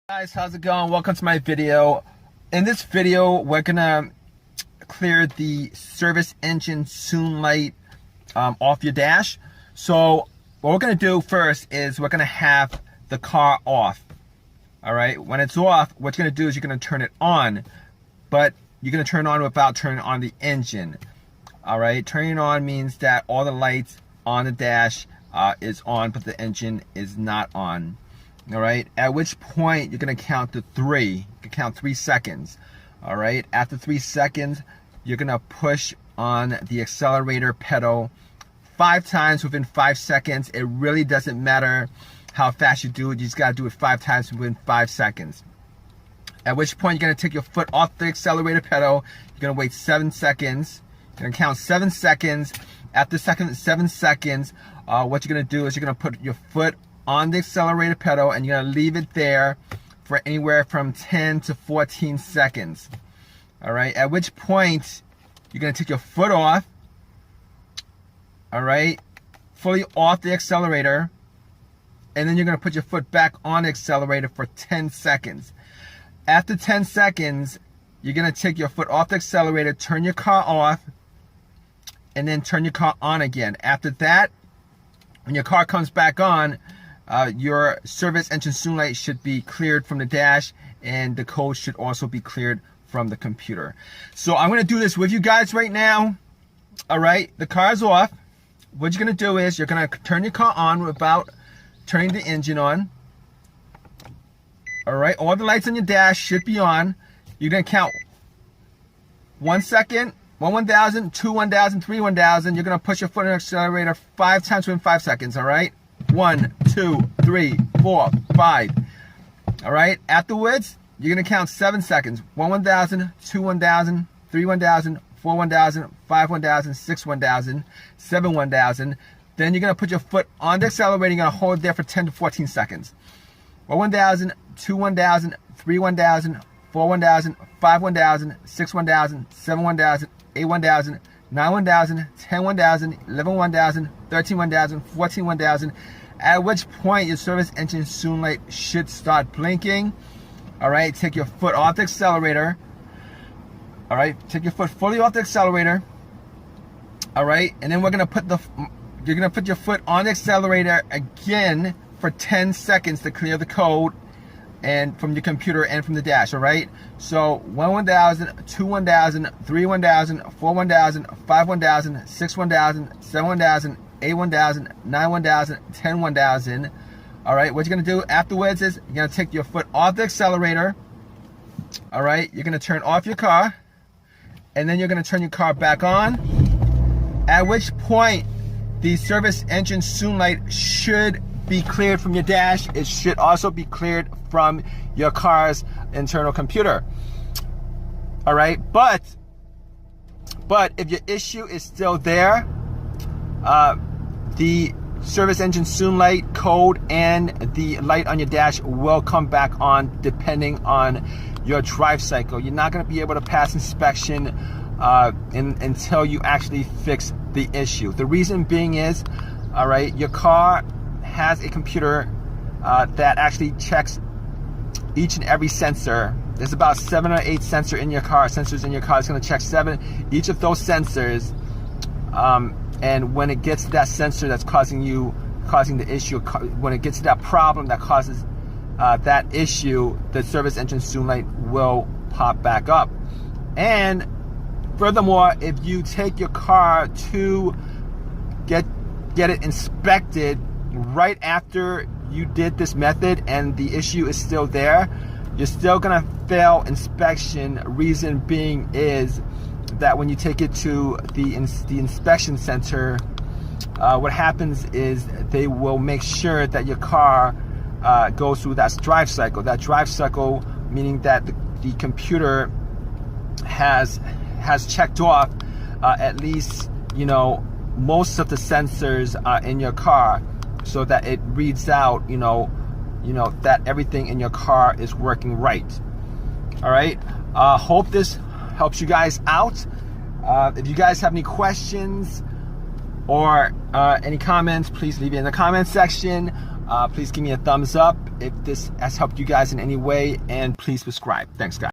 Guys, how's it going? Welcome to my video. In this video, we're gonna clear the service engine soon light off your dash. So what we're gonna do first is we're gonna have the car off. All right, when it's off, what you're gonna do is you're gonna turn it on, but you're gonna turn it on without turning on the engine. All right, turning it on means that all the lights on the dash is on, but the engine is not on. All right, at which point you're gonna count to 3. You can count 3 seconds. All right, after 3 seconds, you're gonna push on the accelerator pedal 5 times within 5 seconds. It really doesn't matter how fast you do it. You just gotta do it 5 times within 5 seconds. At which point you're gonna take your foot off the accelerator pedal. You're gonna wait 7 seconds. You're gonna count 7 seconds. After 7 seconds, what you're gonna do is you're gonna put your foot on the accelerator pedal and you're gonna leave it there for anywhere from 10 to 14 seconds. All right, at which point you're gonna take your foot off, all right, fully off the accelerator, and then you're gonna put your foot back on the accelerator for 10 seconds. After 10 seconds, you're gonna take your foot off the accelerator, turn your car off, and then turn your car on again. After that, when your car comes back on, your service engine soon light should be cleared from the dash, and the code should also be cleared from the computer. So I'm going to do this with you guys right now. All right, the car's off. What you're going to do is you're going to turn your car on without turning the engine on. All right, all the lights on your dash should be on. You're going to count 1 second, 1,000, 2 1,000, 3 1,000. You're going to push your foot on the accelerator 5 times within 5 seconds. All right. 1, 2, 3, 4, 5. All right. Afterwards, you're gonna count 7 seconds. 1 1,000, 2 1,000, 3 1,000, 4 1,000, 5 1,000, 6 1,000, 7 1,000. Then you're gonna put your foot on the accelerator. You're gonna hold it there for 10 to 14 seconds. 1 1,000, 2 1,000, 3 1,000, 4 1,000, 5 1,000, 6 1,000, 7 1,000, 8 1,000. 9 1,000, 10 1,000, 11 1,000, 13 1,000, 14 1,000, at which point your service engine soon light should start blinking. All right, take your foot off the accelerator. All right, take your foot fully off the accelerator. All right, and then you're gonna put your foot on the accelerator again for 10 seconds to clear the code and from your computer and from the dash. All right, so 1 1,000, 2 1,000, 3 1,000, 4 1,000, 5 1,000, 6 1,000, 7 1,000, 8 1,000, 9 1,000, 10 1,000. All right, what you're gonna do afterwards is you're gonna take your foot off the accelerator. All right, you're gonna turn off your car, and then you're gonna turn your car back on, at which point the service engine soon light should be cleared from your dash. It should also be cleared from your car's internal computer. All right, but if your issue is still there, the service engine soon light code and the light on your dash will come back on depending on your drive cycle. You're not going to be able to pass inspection until you actually fix the issue. The reason being is, all right, your car has a computer that actually checks each and every sensor. There's about 7 or 8 sensors in your car. It's going to check 7 each of those sensors, and when it gets to that sensor that's causing the issue, when it gets to that problem that causes that issue, the service engine soon light will pop back up. And furthermore, if you take your car to get it inspected right after you did this method and the issue is still there, you're still gonna fail inspection. Reason being is that when you take it to the inspection center, what happens is they will make sure that your car goes through that drive cycle. That drive cycle meaning that the computer has checked off at least, you know, most of the sensors in your car, so that it reads out, you know, that everything in your car is working right. All right. Hope this helps you guys out. If you guys have any questions or any comments, please leave it in the comment section. Please give me a thumbs up if this has helped you guys in any way, and please subscribe. Thanks, guys.